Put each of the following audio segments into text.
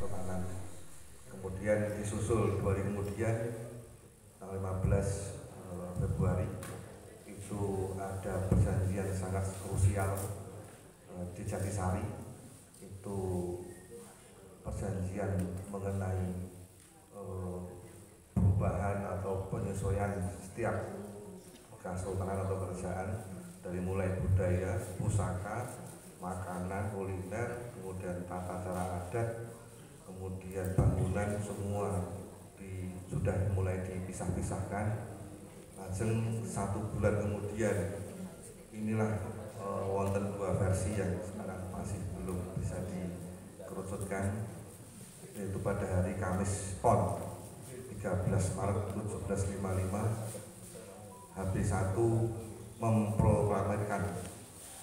Kanan. Kemudian disusul 2 hari kemudian tanggal 15 Februari itu ada perjanjian sangat krusial di Jatisari. Itu perjanjian mengenai perubahan atau penyesuaian setiap kesultanan atau kerajaan, dari mulai budaya, pusaka, makanan, kuliner, kemudian tata cara adat, kemudian bangunan, semua sudah mulai dipisah-pisahkan. Lajeng 1 bulan kemudian inilah wonten 2 versi yang sekarang masih belum bisa dikerucutkan, yaitu pada hari Kamis Pon 13 Maret 1755 HB1 memproklamirkan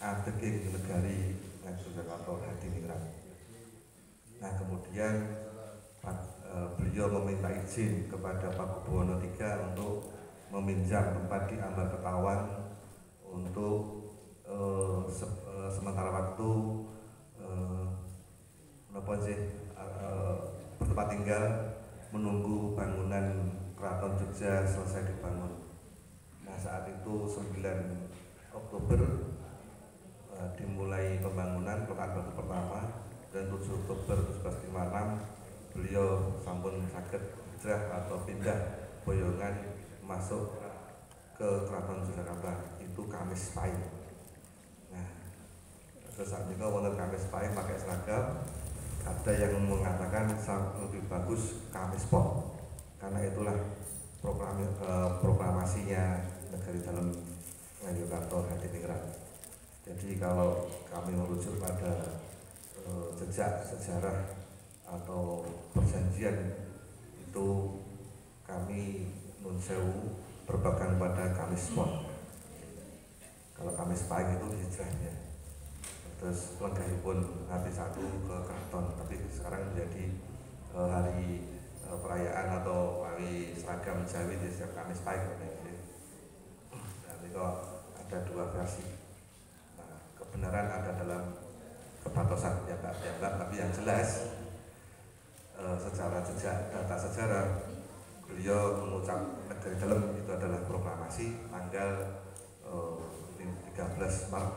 adeking negari Yogyakarta Hadiningrat. Nah, kemudian beliau meminta izin kepada Pakubuwono III untuk meminjam tempat di Ambarketawang untuk sementara waktu bertempat tinggal menunggu bangunan Keraton Jogja selesai dibangun. Nah, saat itu 9 Oktober dimulai pembangunan Lokat Batu pertama, dan 7 Oktober 1756 beliau sampun saged hijrah atau pindah boyongan masuk ke Keraton Yogyakarta, itu Kamis Pahing. Nah, terus saat itu wonten Kamis Pahing pakai seragam. Ada yang mengatakan lebih bagus Kamis Pon, karena itulah proklamasinya negari dalam Yogyakarta Hadiningrat. Jadi kalau kami merujuk pada jejak sejarah atau perjanjian itu, kami nun sewu berpegang pada Kamis Pon. Kalau Kamis Pahing itu hijrahnya, terus lenggahipun HB1 ke keraton, tapi sekarang menjadi hari perayaan atau hari seragam Jawi di setiap Kamis Pahing. Nah, itu ada 2 versi. Nah, kebenaran ada dalam kepatosan yang enggak, tapi yang jelas secara jejak data sejarah beliau mengucap negari dalam itu adalah proklamasi tanggal 13 Maret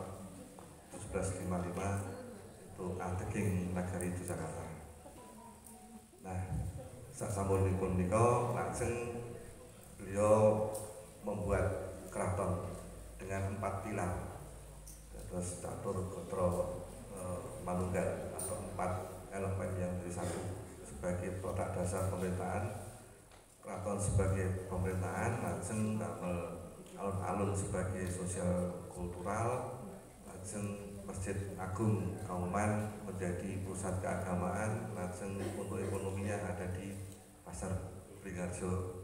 1755 itu adeking negari Yogyakarta. Nah, sasampunipun menika lajeng beliau membuat keraton dengan 4 pilar, terus catur gatra manunggal atau 4 elemen yang menjadi satu sebagai produk dasar pemerintahan. Keraton sebagai pemerintahan, lajeng damel alun-alun sebagai sosial kultural, lajeng Masjid Agung Kauman menjadi pusat keagamaan, lajeng untuk ekonominya ada di Pasar Bringharjo.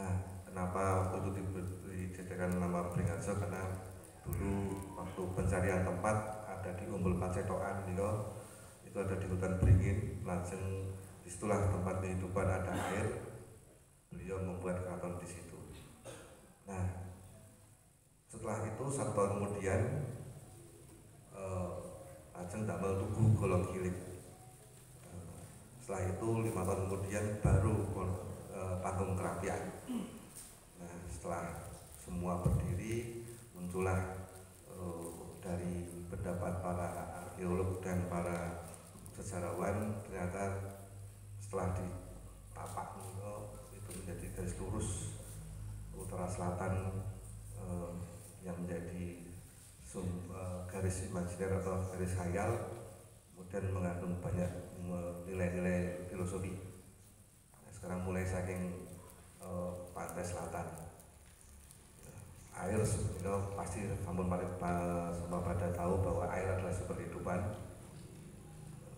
Nah, kenapa waktu itu dijadikan nama Bringharjo? Karena dulu waktu pencarian tempat ada di Umbul Pacetokan, itu ada di hutan beringin, lajeng disitulah tempat kehidupan, ada air, beliau membuat keraton di situ. Nah, setelah itu 1 tahun kemudian lajeng damel Tugu Golong Giling. Setelah itu 5 tahun kemudian baru Panggung Kerapian. Nah, setelah semua berdiri, muncullah dari pendapat para arkeolog dan para sejarawan, ternyata setelah ditapak itu menjadi garis lurus utara selatan yang menjadi garis imajiner atau garis khayal, kemudian mengandung banyak nilai-nilai filosofi. Nah, sekarang mulai saking pantai selatan, air sebenarnya pasti sampun pada tahu bahwa air adalah sumber kehidupan.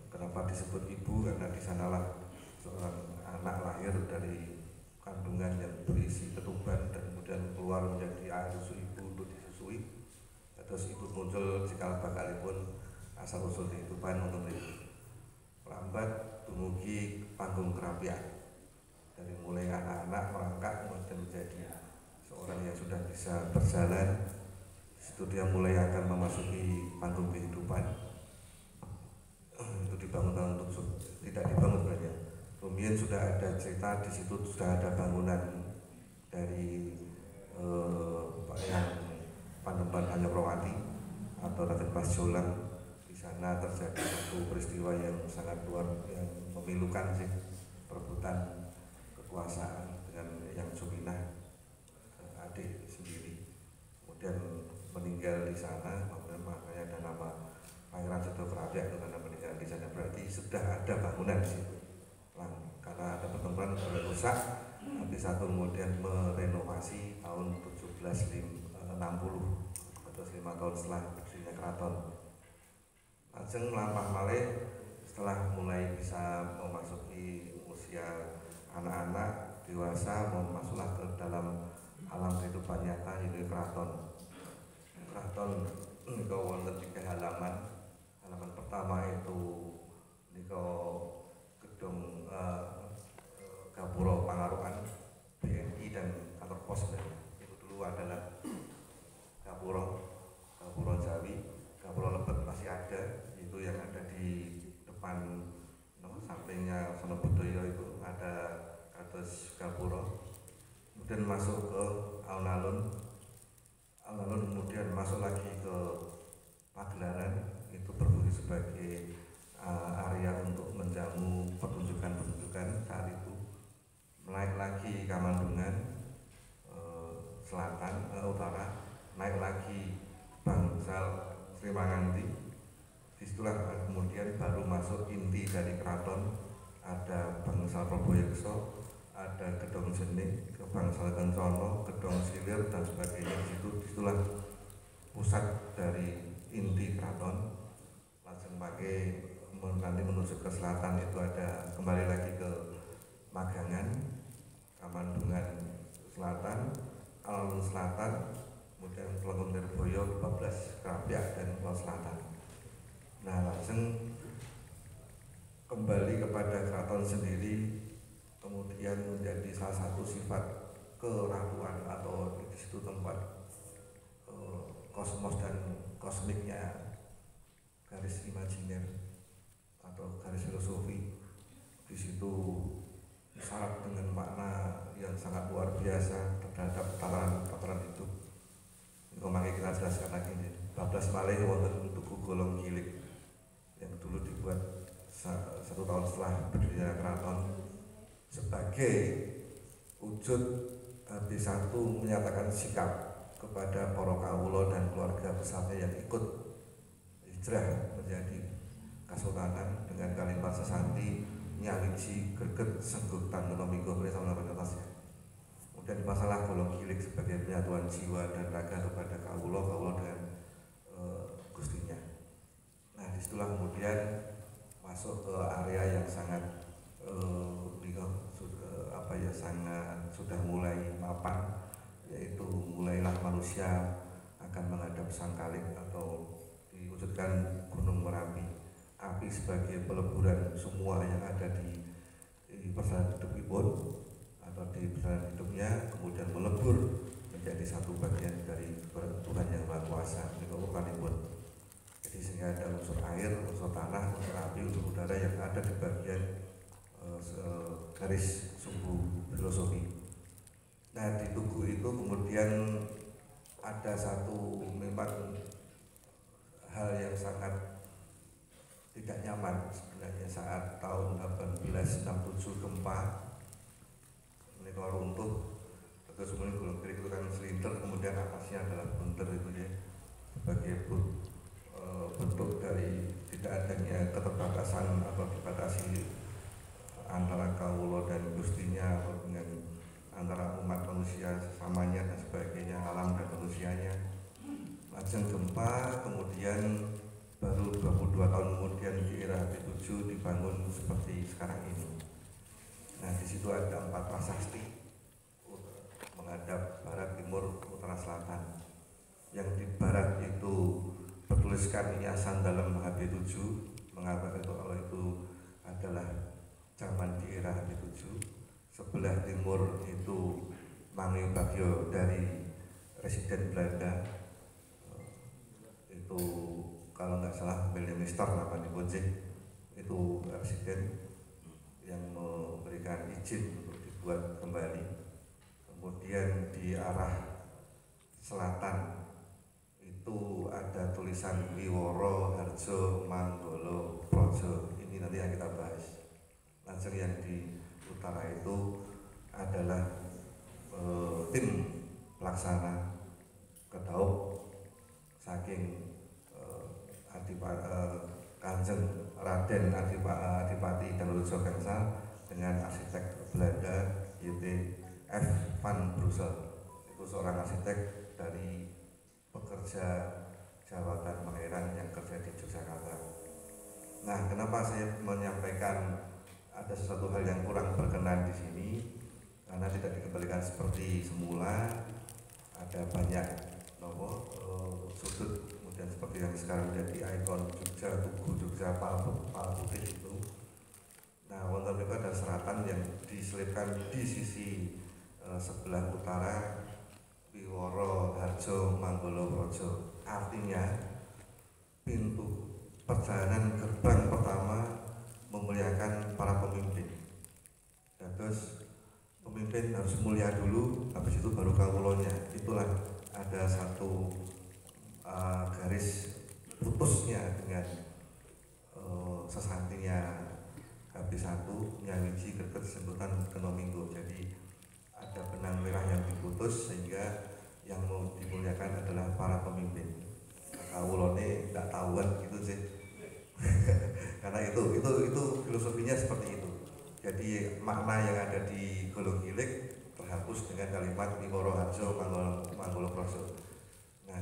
Kenapa disebut ibu? Karena di sanalah seorang anak lahir dari kandungan yang berisi ketuban dan kemudian keluar menjadi air susu ibu untuk disusui. Terus ibu muncul cikal bakalipun asal usul kehidupan untuk itu. Lambat dumugi Panggung Kerapian. Dari mulai anak-anak merangkak kemudian menjadi seorang yang sudah bisa berjalan, situ dia mulai akan memasuki panggung kehidupan. Itu dibangun untuk tidak dibangun kemudian sudah ada cerita di situ, sudah ada bangunan dari yang Panembahan Hanyokroati atau Raden Mas Jolang. Di sana terjadi satu peristiwa yang sangat yang memilukan sih, perebutan kekuasaan dengan yang Suminah, adik sendiri, kemudian meninggal di sana. Makanya ada nama Pangeran Sedokraja itu karena meninggal di sana, berarti sudah ada bangunan di situ. Karena ada pertempuran rusak, habis satu kemudian merenovasi tahun 1760 atau 5 tahun setelah berdirinya keraton. Lajeng melampah malih setelah mulai bisa memasuki usia anak-anak dewasa, masuklah ke dalam alam kehidupan nyata, yaitu keraton. Keraton niku wonten 3 halaman. Halaman pertama itu niku gedung Gapura Pangarukan BNI dan kantor pos. Itu dulu adalah Gapura Jawi. Gapura Lebet masih ada, itu yang ada di depan sampingnya Sono Budoyo, itu ada kados Gapura. Kemudian masuk ke alun-alun, kemudian masuk lagi ke Pagelaran, itu berfungsi sebagai area untuk menjamu pertunjukan saat itu. Naik lagi Kamandungan selatan, utara, naik lagi Bangsal Srimanganti. Disitulah kemudian baru masuk inti dari keraton, ada Bangsal Proboyekso, ada Gedong Jening, ke Bangsal Kencono, Gedong Silir dan sebagainya. Disitulah pusat dari inti keraton. Langsung pakai nanti menuju ke selatan itu ada kembali lagi ke Magangan, Kamandungan Selatan, Alun Selatan, kemudian Telenggung Lirboyo, 14 Krapyak dan Pulau Selatan. Nah, langsung kembali kepada keraton sendiri, kemudian menjadi salah satu sifat keratuan atau di situ tempat kosmos dan kosmiknya garis imajiner atau garis filosofi. Di situ syarat dengan makna yang sangat luar biasa terhadap tataran hidup. Kemarin kita jelaskan lagi ini 14 malih wonten tugu golong kilik yang dulu dibuat 1 tahun setelah berdirinya keraton sebagai wujud B1 menyatakan sikap kepada para kawula dan keluarga besarnya yang ikut hijrah menjadi Kasultanan dengan kalimat sesanti nyawiji greget sengguh tanggono minggu bersama atasnya. Kemudian masalah golong kilik sebagai penyatuan jiwa dan raga kepada kawula dengan gustinya. Nah, disitulah kemudian masuk ke area yang sangat sangat sudah mulai mapan, yaitu mulailah manusia akan menghadap sang kalik atau diwujudkan Gunung Merapi, api sebagai peleburan semua yang ada di perjalanan hidup Ibon atau di perjalanan hidupnya, kemudian melebur menjadi satu bagian dari Tuhan yang Maha Kuasa, itu urutan Ibon. Jadi sehingga ada unsur air, unsur tanah, unsur api, unsur udara yang ada di bagian garis sumbu filosofi. Nah, di tugu itu kemudian ada satu memang hal yang sangat tidak nyaman sebenarnya saat tahun 1867 gempa mereka runtuh. Terus kemudian golong kilik itu kan silinder, kemudian atasnya adalah bunter itu ya, sebagai bentuk dari tidak adanya keterbatasan atau dibatasi antara kawula dan gustinya atau dengan antara umat manusia sesamanya dan sebagainya, alam dan manusianya. Lajeng gempa, kemudian baru 22 tahun kemudian di era B7 dibangun seperti sekarang ini. Nah, di situ ada 4 prasasti menghadap barat, timur, utara, selatan. Yang di barat itu bertuliskan hiasan dalam HB7 mengatakan kalau itu adalah zaman di era HB7. Sebelah timur itu Mangyo Bagyo dari residen Belanda, itu kalau nggak salah William Mister nama di Bonjek, itu residen yang memberi izin untuk dibuat kembali. Kemudian di arah selatan itu ada tulisan Wiworo Harjo Manggolo Projo. Ini nanti yang kita bahas. Lajeng yang di utara itu adalah tim pelaksana Kedaup saking Kanjeng Raden Adipati Danurejo Gangsal dengan arsitek Belanda Y.T.F. van Brussel. Itu seorang arsitek dari pekerja jawatan Pangeran yang kerja di Yogyakarta. Nah, kenapa saya menyampaikan ada sesuatu hal yang kurang berkenan di sini? Karena tidak dikembalikan seperti semula, ada banyak sudut, kemudian seperti yang sekarang menjadi ikon Jogja, Tugu Jogja, Putih itu. Nah, wonten itu ada seratan yang diselipkan di sisi sebelah utara Wiworo Harjo Manggolo Projo. Artinya pintu perjalanan gerbang pertama memuliakan para pemimpin. Dan terus pemimpin harus mulia dulu, habis itu baru kawulonya. Itulah ada satu garis putusnya dengan sesantinya habis satu nyawiji greget sebutan kenominggo. Jadi ada benang merah yang diputus sehingga yang mau dimuliakan adalah para pemimpin. Kawulone tidak tahuan gitu sih. Karena itu filosofinya seperti itu. Jadi makna yang ada di Golong Gilik terhapus dengan kalimat Wiworo Harjo Manggolo Projo. Nah,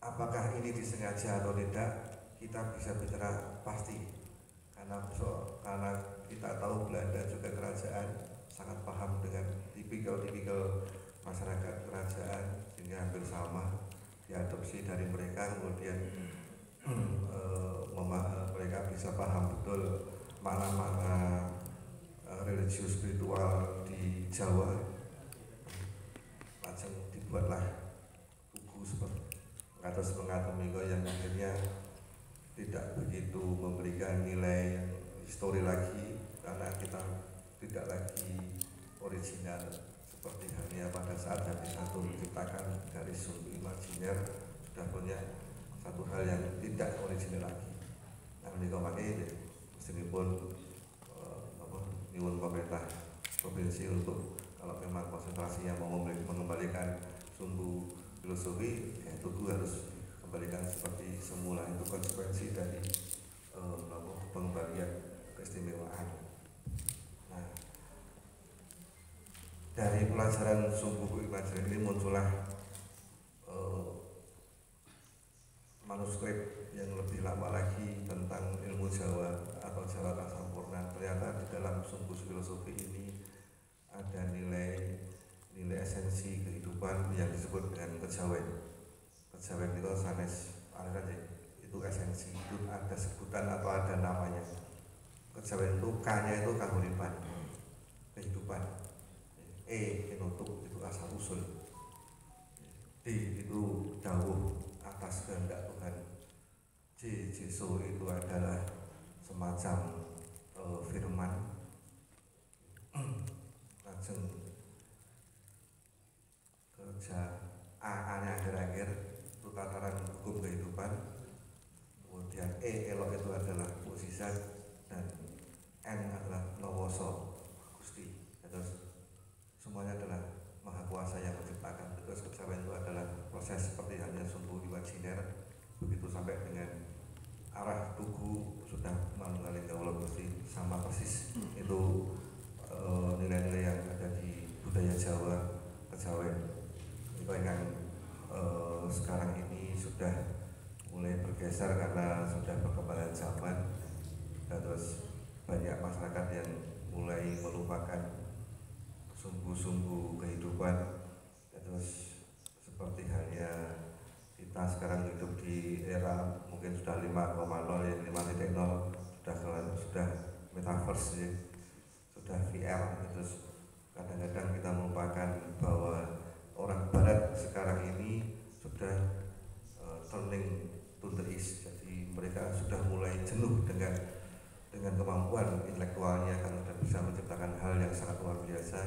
apakah ini disengaja atau tidak, kita bisa bicara pasti. Karena kita tahu Belanda juga kerajaan sangat paham dengan tipikal masyarakat kerajaan, sehingga hampir sama diadopsi dari mereka. Kemudian mereka bisa paham betul makna-makna religius spiritual di Jawa. Lajeng dibuatlah buku seperti atas pengatemiko yang akhirnya tidak begitu memberikan nilai histori lagi, karena kita tidak lagi original seperti halnya pada saat Habis Satu menciptakan garis sumbu imajiner, sudah punya satu hal yang tidak original lagi. Nah, menikah pakai meskipun nyuwun pemerintah provinsi untuk kalau memang konsentrasinya mau mengembalikan sumbu filosofi, ya itu harus kembalikan seperti semula. Itu konsekuensi dari pengembalian keistimewaan. Nah, dari pelajaran sumbu imajiner ini muncullah manuskrip yang lebih lama lagi tentang ilmu Jawa atau Jawa Sampurna. Ternyata di dalam sumbu filosofi ini ada nilai esensi kehidupan yang disebut dengan kejawen. Kejawen itu sanes aliran, itu esensi, itu ada sebutan atau ada namanya. Kejawen itu K-nya itu kahuripan, kehidupan. Penutup itu asal usul. D itu dawuh atas kehendak Tuhan. Jeso itu adalah semacam firman. Lajeng kerja A-nya akhir-akhir itu tataran hukum kehidupan. Kemudian elok itu adalah mukjizat, dan N adalah nawoso Gusti. Terus semuanya adalah Maha Kuasa yang menciptakan. Terus kejawen itu adalah proses seperti halnya sumbu imajiner, begitu sampai dengan arah tugu sudah mengalami gawulan Gusti, sama persis. Itu nilai-nilai yang ada di budaya Jawa, kejawen. Itu yang sekarang ini sudah mulai bergeser karena sudah perkembangan zaman, dan terus banyak masyarakat yang mulai melupakan sumbu-sumbu kehidupan. Dan terus seperti halnya kita sekarang hidup di era mungkin sudah 5.0 ya, 5.0 sudah metaverse ya, sudah VR. Terus kadang-kadang kita melupakan bahwa orang Barat sekarang ini sudah turning to the east. Jadi mereka sudah mulai jenuh dengan dengan kemampuan intelektualnya kan sudah bisa menciptakan hal yang sangat luar biasa.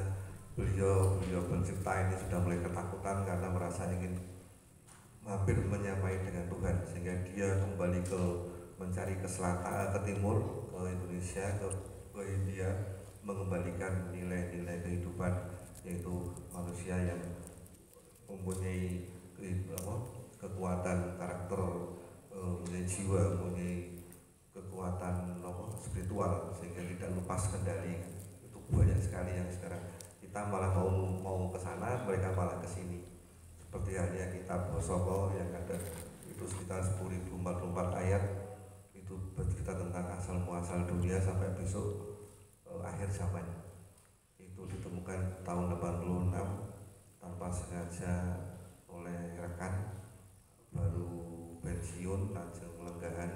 Beliau pencipta ini sudah mulai ketakutan karena merasa ingin hampir menyamai dengan Tuhan, sehingga dia kembali ke mencari ke selatan, ke timur, ke Indonesia, ke India, mengembalikan nilai-nilai kehidupan, yaitu manusia yang mempunyai kekuatan karakter, mempunyai jiwa, mempunyai kekuatan spiritual, sehingga tidak lepas kendali. Itu banyak sekali yang sekarang kita malah mau ke sana, mereka malah ke sini. Seperti halnya kitab Hosoko yang ada itu sekitar 10.044 ayat, itu bercerita tentang asal muasal dunia sampai besok akhir zaman. Itu ditemukan tahun 86 tanpa sengaja oleh rekan, baru pensiun langsung lenggahan,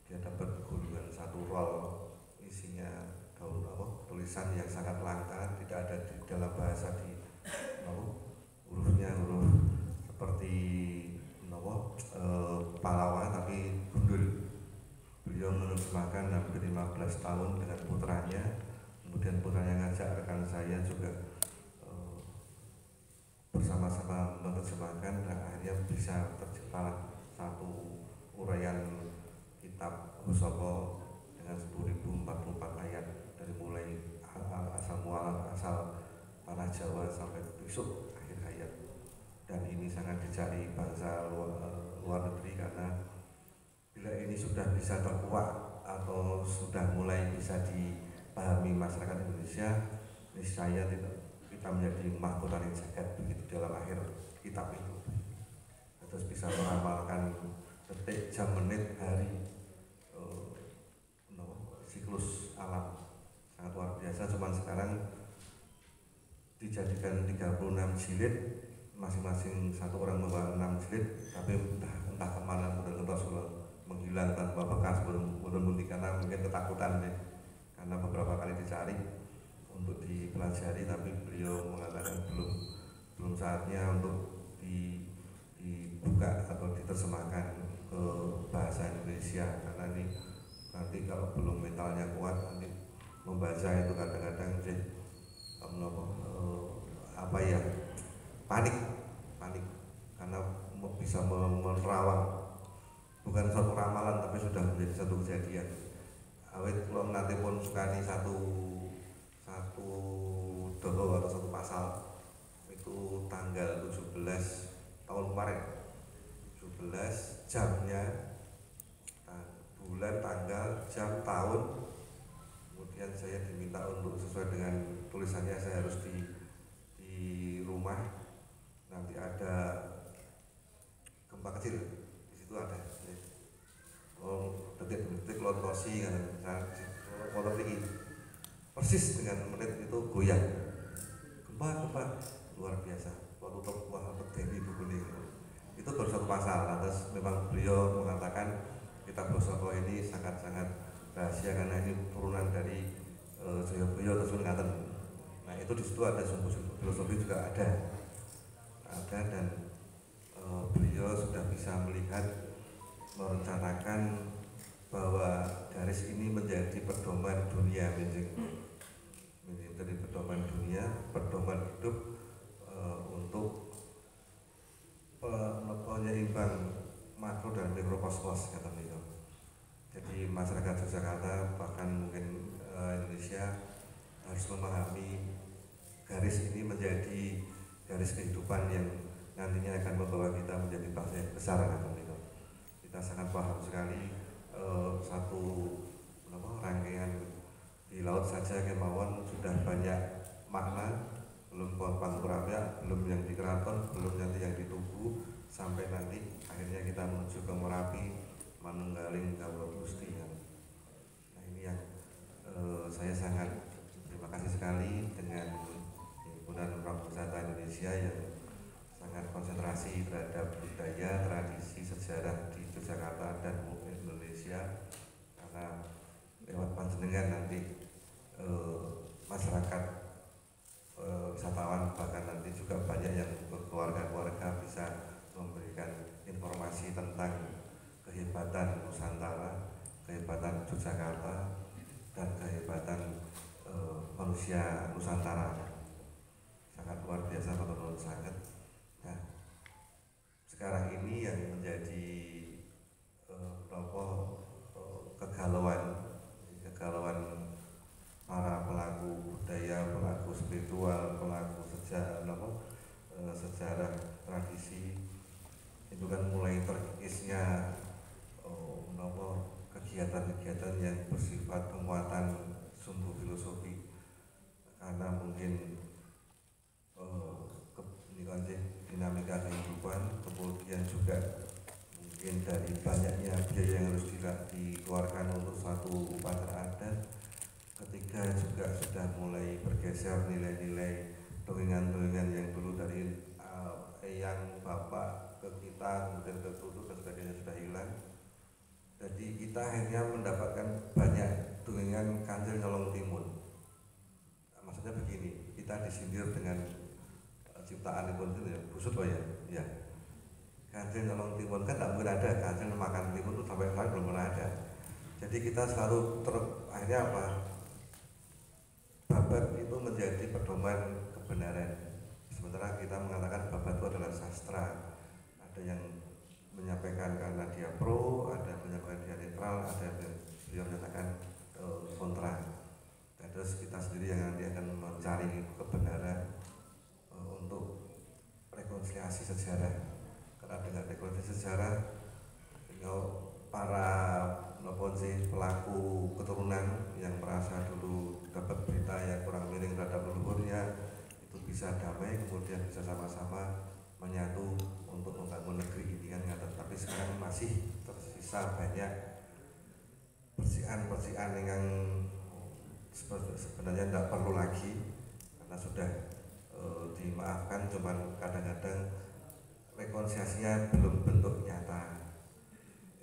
dia dapat gunungan satu roll, isinya daun tulisan yang sangat langka, tidak ada di dalam bahasa di hurufnya huruf seperti Palawa tapi gundul. Beliau menerjemahkan hampir 15 tahun dengan putranya, kemudian putranya ngajak rekan saya juga bersama-sama menerjemahkan, dan akhirnya bisa tercipta satu uraian kitab Hosoko dengan 10.044 ayat dari mulai asal mualan asal tanah Jawa sampai besok akhir hayat. Dan ini sangat dicari bangsa luar negeri, karena bila ini sudah bisa terkuak atau sudah mulai bisa dipahami masyarakat Indonesia, niscaya kita menjadi mahkota jagat begitu dalam akhir kitab itu. Terus bisa meramalkan detik, jam, menit, hari, siklus alam, sangat luar biasa. Cuman sekarang dijadikan 36 jilid, masing-masing satu orang membawa 6 jilid, tapi entah kemana sudah menghilang tanpa bekas, belum karena mungkin ketakutan deh, karena beberapa kali dicari untuk dipelajari, tapi beliau mengatakan belum saatnya untuk dibuka atau diterjemahkan ke bahasa Indonesia, karena ini nanti kalau belum mentalnya kuat, nanti membaca itu kadang-kadang panik karena bisa menerawang, bukan suatu ramalan tapi sudah menjadi satu kejadian. Awet kalau nanti pun sukani satu doho atau satu pasal itu tanggal 17 tahun kemarin, 17 jamnya, bulan, tanggal, jam, tahun, kemudian saya diminta untuk sesuai dengan tulisannya saya harus di rumah, nanti ada gempa kecil di situ ada detik-detik lontosi kan, motor tinggi persis dengan menit itu goyang, gempa luar biasa. Waktu terjadi buku ini itu baru satu pasal. Terus memang beliau mengatakan kitab Hosoko ini sangat-sangat rahasia karena ini turunan dari Joyoboyo atau Sungaten. Nah itu di situ ada sumber-sumber filosofi juga ada, dan beliau sudah bisa melihat, merencanakan bahwa garis ini menjadi pedoman dunia, menjadi pedoman dunia, pedoman hidup untuk penyeimbang makro dan mikrokosmos, kata beliau. Jadi masyarakat Yogyakarta, bahkan mungkin Indonesia harus memahami garis ini menjadi garis kehidupan yang nantinya akan membawa kita menjadi bangsa yang besar, kata beliau. Kita sangat paham sekali satu rangkaian di laut saja kemauan sudah banyak makna, belum Panguraga, belum yang di Keraton, belum nanti yang di Tugu, sampai nanti akhirnya kita menuju ke Merapi, Manunggaling, Kawula Gusti. Nah ini yang saya sangat terima kasih sekali dengan Himpunan Prawisata Indonesia yang sangat konsentrasi terhadap budaya, tradisi, sejarah di Yogyakarta dan Indonesia, karena lewat panjenengan nanti masyarakat wisatawan, bahkan nanti juga banyak yang keluarga-keluarga bisa memberikan informasi tentang kehebatan Nusantara, kehebatan Yogyakarta, kehebatan manusia Nusantara. Sangat luar biasa menurut sangat. Nah, sekarang ini yang menjadi kegalauan para pelaku budaya, pelaku spiritual, pelaku sejarah tradisi itu kan mulai terkikisnya kegiatan-kegiatan yang bersifat penguatan sumbu filosofi, karena mungkin dinamika kehidupan, kemudian juga mungkin dari banyaknya biaya yang harus dikeluarkan untuk suatu upacara adat. Ketiga juga sudah mulai bergeser nilai-nilai dongeng-dongeng yang dulu dari eyang bapak ke kita, kemudian ke tutu dan sebagainya sudah hilang. Jadi kita akhirnya mendapatkan banyak dongeng Kanjeng Nyolong Timun. Maksudnya begini, kita disindir dengan ciptaan itu ya, busut loh ya. Kanjeng Nyolong Timun kan tidak mungkin ada, Kanjeng makan timun itu sampai sekarang belum pernah ada. Jadi kita selalu akhirnya apa? Babat itu menjadi pedoman kebenaran. Sementara kita mengatakan babat itu adalah sastra. Ada yang menyampaikan karena dia pro, ada yang menyampaikan dia netral, ada yang menyatakan kontra. Dan terus kita sendiri yang nanti akan mencari kebenaran untuk rekonsiliasi sejarah. Karena dengan rekonsiliasi sejarah, para pelaku keturunan yang merasa dulu dapat berita yang kurang miring terhadap leluhurnya itu bisa damai, kemudian bisa sama-sama menyatu untuk membangun negeri ini kan. Tapi sekarang masih tersisa banyak persian yang sebenarnya tidak perlu lagi karena sudah dimaafkan, cuman kadang-kadang rekonsiliasinya belum bentuk nyata.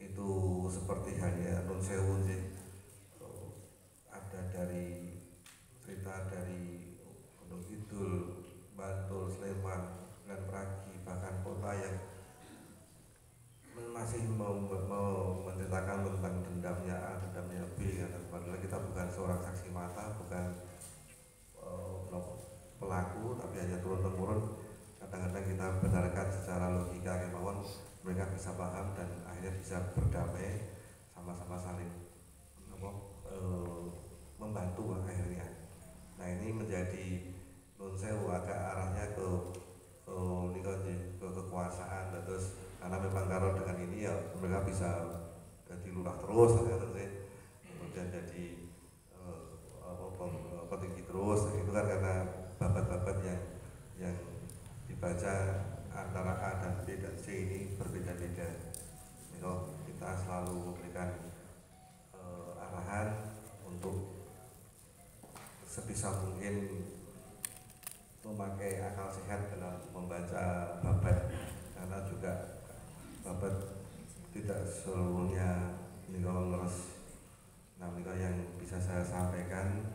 Itu seperti halnya Nun Sewu sih, ada dari cerita dari Gunung Kidul, Bantul, Sleman, dan Pragi, bahkan kota yang masih mau menceritakan tentang dendamnya A, dendamnya B, padahal kita bukan seorang saksi mata, bukan pelaku, tapi hanya turun-temurun. Kadang-kadang kita benarkan secara logika kemauan, mereka bisa paham dan akhirnya bisa berdamai, sama-sama saling membantu akhirnya. Nah, ini menjadi Nun Sewu agak arahnya ke kekuasaan. Terus karena memang karo dengan ini ya mereka bisa jadi lurah terus, kemudian jadi petinggi terus. Itu kan karena babat-babat yang dibaca antara A dan B dan C ini berbeda-beda. Kita selalu memberikan arahan untuk sebisa mungkin memakai akal sehat dalam membaca babat, karena juga babat tidak seluruhnya leres. Nah, yang bisa saya sampaikan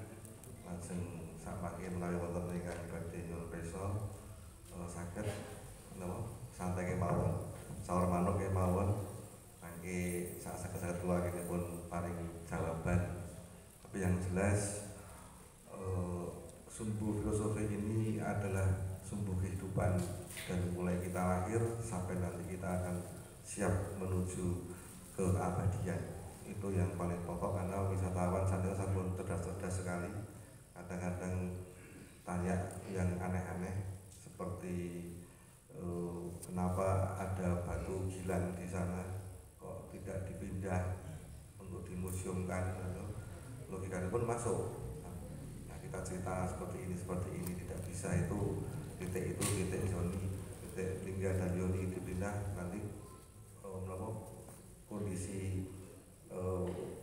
langsung sampaikan melalui wonten ingkang badhe nyuwun pirsa saged santai kemawon, sawur manuk kemawon mangke saged keluarga pun paling jawaban. Tapi yang jelas sumbu filosofi ini adalah sumbu kehidupan, dan mulai kita lahir sampai nanti kita akan siap menuju ke keabadian. Itu yang paling pokok, karena wisatawan sana sampun cerdas sekali. Kadang-kadang tanya yang aneh-aneh seperti kenapa ada batu gilang di sana kok tidak dipindah untuk dimuseumkan. Logikanya pun masuk. Nah, kita cerita seperti ini tidak bisa. Itu titik Joni, titik Lingga dan Yoni dipindah, nanti kondisi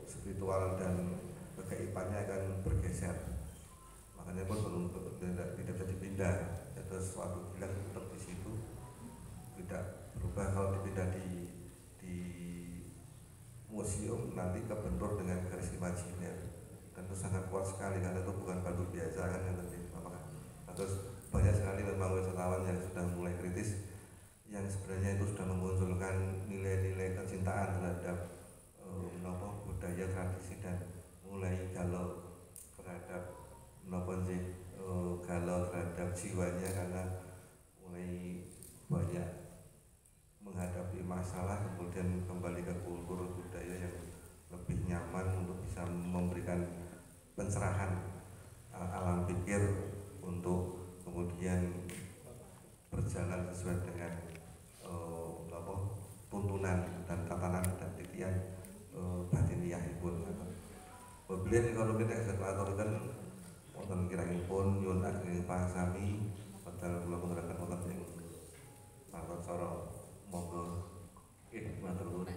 spiritual dan kegaibannya akan bergeser. Makanya pun tidak bisa dipindah. Terus suatu bilang tetap di situ, tidak berubah. Kalau dipindah di museum nanti kebentur dengan garis imajiner, dan itu sangat kuat sekali karena itu bukan batu biasa kan yang tadi. Terus banyak sekali memang wisatawan yang sudah mulai kritis, yang sebenarnya itu sudah memunculkan nilai-nilai kecintaan terhadap budaya tradisi dan mulai galau terhadap nopo sih galau terhadap jiwanya karena mulai banyak menghadapi masalah, kemudian kembali ke kultur budaya yang lebih nyaman untuk bisa memberikan pencerahan alam pikir untuk kemudian berjalan sesuai dengan tuntunan dan tatanan dan titian batiniyahipun. Pembelian ekonomi dan eksekulator kan wonten kirangipun nyuwun ageng pasami padahal kula ngendharaken wonten ing Martocara monggo nggih matur nuwun.